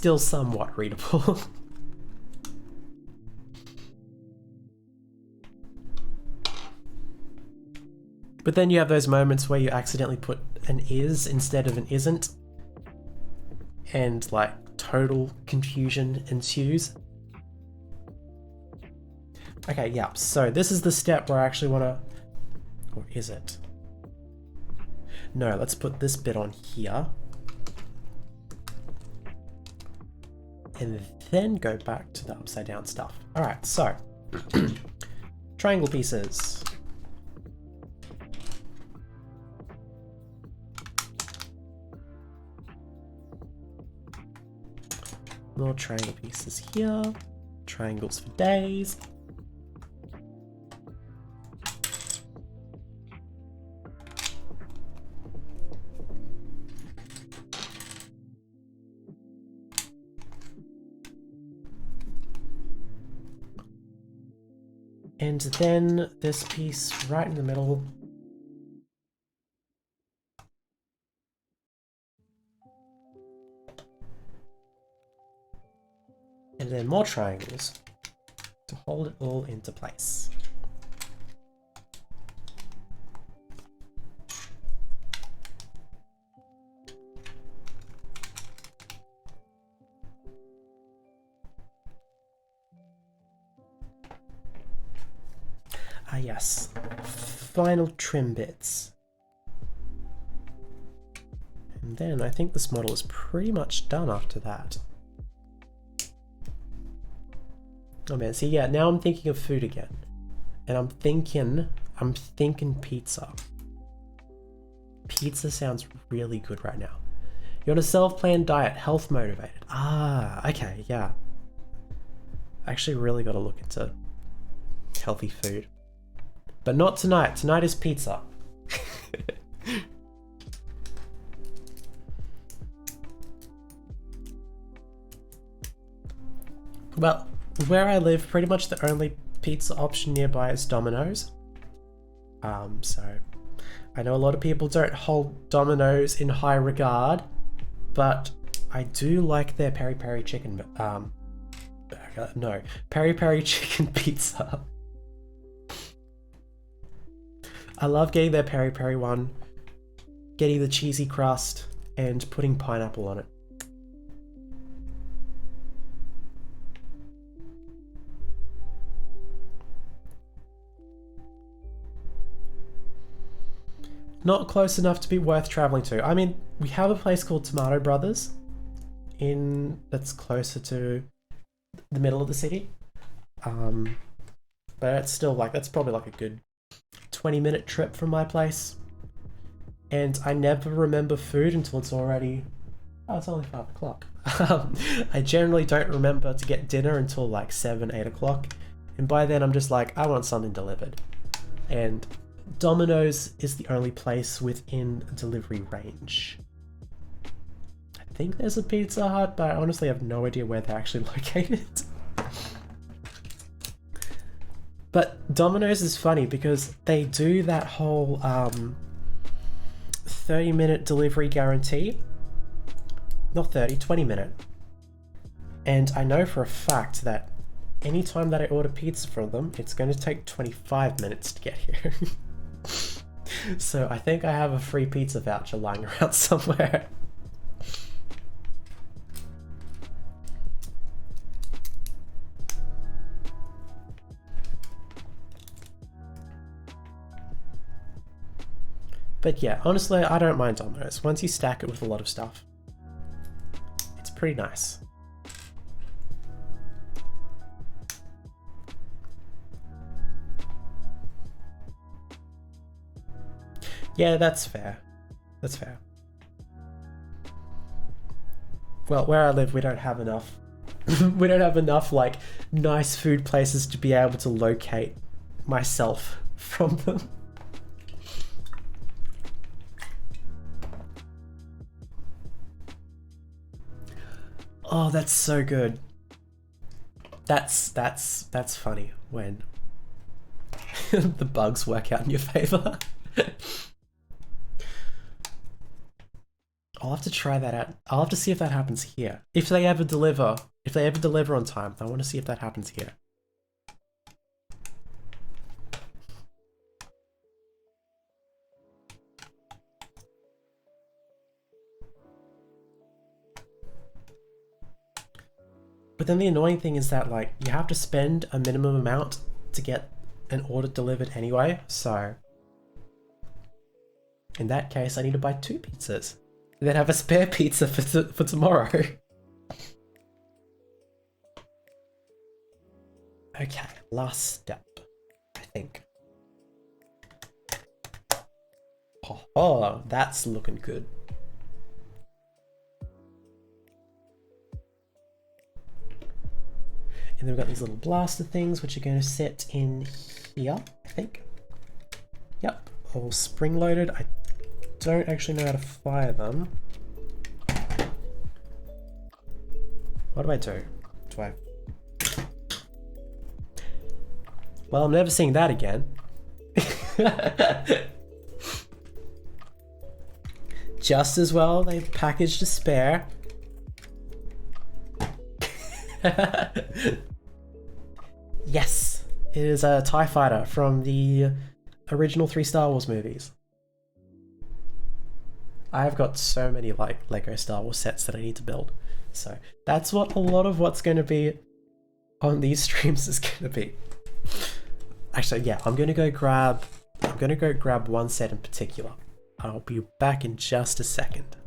still somewhat readable. But then you have those moments where you accidentally put an is instead of an isn't, and like total confusion ensues. Okay, yeah, so this is the step where I actually want to, or is it? No, let's put this bit on here. And then go back to the upside down stuff. All right, so triangle pieces. More triangle pieces here. Triangles for days. And then this piece right in the middle. And then more triangles to hold it all into place. Ah yes, final trim bits. And then I think this model is pretty much done after that. Oh man, see, yeah, now I'm thinking of food again. And I'm thinking pizza. Pizza sounds really good right now. You're on a self-planned diet, health motivated. Ah, okay, yeah. I actually really gotta look into healthy food. But not tonight. Tonight is pizza. Well, where I live, pretty much the only pizza option nearby is Domino's. So I know a lot of people don't hold Domino's in high regard, but I do like their peri peri chicken. No, peri peri chicken pizza. I love getting their peri peri one, getting the cheesy crust, and putting pineapple on it. Not close enough to be worth traveling to. I mean, we have a place called Tomato Brothers that's closer to the middle of the city. But it's still like, that's probably like a good 20-minute trip from my place. And I never remember food until it's already, oh, it's only 5 o'clock. I generally don't remember to get dinner until like 7, 8 o'clock. And by then I'm just like, I want something delivered. And Domino's is the only place within delivery range. I think there's a Pizza Hut, but I honestly have no idea where they're actually located. But Domino's is funny because they do that whole 30-minute delivery guarantee. Not 30, 20-minute. And I know for a fact that anytime that I order pizza from them, it's going to take 25 minutes to get here. So I think I have a free pizza voucher lying around somewhere. But yeah, honestly, I don't mind Domino's. Once you stack it with a lot of stuff, it's pretty nice. Yeah, that's fair. That's fair. Well, where I live, we don't have enough. We don't have enough, like, nice food places to be able to locate myself from them. Oh, that's so good. That's funny when the bugs work out in your favor. I'll have to try that out. I'll have to see if that happens here. If they ever deliver on time, I want to see if that happens here. But then the annoying thing is that, like, you have to spend a minimum amount to get an order delivered anyway, so in that case I need to buy 2 pizzas and then have a spare pizza for tomorrow. Okay, last step, I think. Oh, that's looking good. And then we've got these little blaster things which are going to sit in here, I think. Yep, all spring loaded. I don't actually know how to fire them. What do I do? Well, I'm never seeing that again. Just as well, they've packaged a spare. Yes, it is a TIE Fighter from the original 3 Star Wars movies. I've got so many like Lego Star Wars sets that I need to build. So that's what a lot of what's going to be on these streams is going to be. Actually, yeah, I'm going to go grab one set in particular. I'll be back in just a second.